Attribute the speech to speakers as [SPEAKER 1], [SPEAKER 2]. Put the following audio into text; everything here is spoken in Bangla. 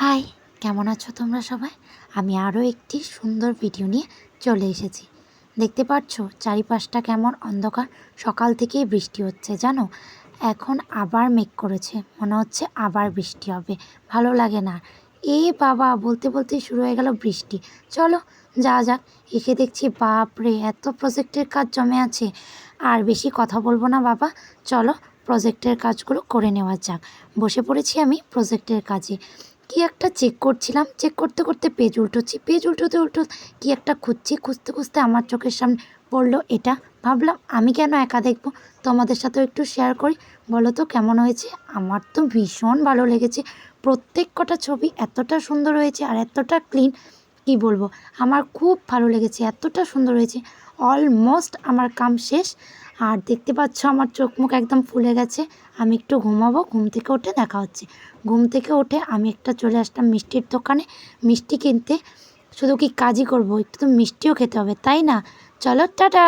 [SPEAKER 1] হাই, কেমন আছো তোমরা সবাই? আমি আরও একটি সুন্দর ভিডিও নিয়ে চলে এসেছি। দেখতে পাচ্ছ চারিপাশটা কেমন অন্ধকার। সকাল থেকেই বৃষ্টি হচ্ছে জানো। এখন আবার মেঘ করেছে, মনে হচ্ছে আবার বৃষ্টি হবে। ভালো লাগে না। এ বাবা, বলতে বলতেই শুরু হয়ে গেল বৃষ্টি। চলো যা যাক। এসে দেখছি বাপরে, এত প্রজেক্টের কাজ জমে আছে। আর বেশি কথা বলবো না বাবা, চলো প্রজেক্টের কাজগুলো করে নেওয়া যাক। বসে পড়েছি আমি প্রজেক্টের কাজে। কি একটা চেক করছিলাম, চেক করতে করতে পেজ উল্টোচ্ছি, পেজ উল্টোতে কি একটা খুঁজতে খুঁজতে আমার চোখের সামনে পড়লো এটা। ভাবলাম আমি কেন একা দেখবো, তোমাদের সাথেও একটু শেয়ার করি। বলো তো কেমন হয়েছে? আমার তো ভীষণ ভালো লেগেছে। প্রত্যেক কটা ছবি এতটা সুন্দর হয়েছে আর এতটা ক্লিন, কি বলবো। আমার খুব ভালো লেগেছে, এতটা সুন্দর হয়েছে। অলমোস্ট আমার কাম শেষ। আর দেখতে পাচ্ছ আমার চোখ মুখ একদম ফুলে গেছে। আমি একটু ঘুমাবো, ঘুম থেকে উঠে দেখা হচ্ছে। ঘুম থেকে উঠে আমি একটা চলে আসলাম মিষ্টির দোকানে মিষ্টি কিনতে। শুধু কি কাজই করবো, একটু তো মিষ্টিও খেতে হবে, তাই না? চলো টাটা।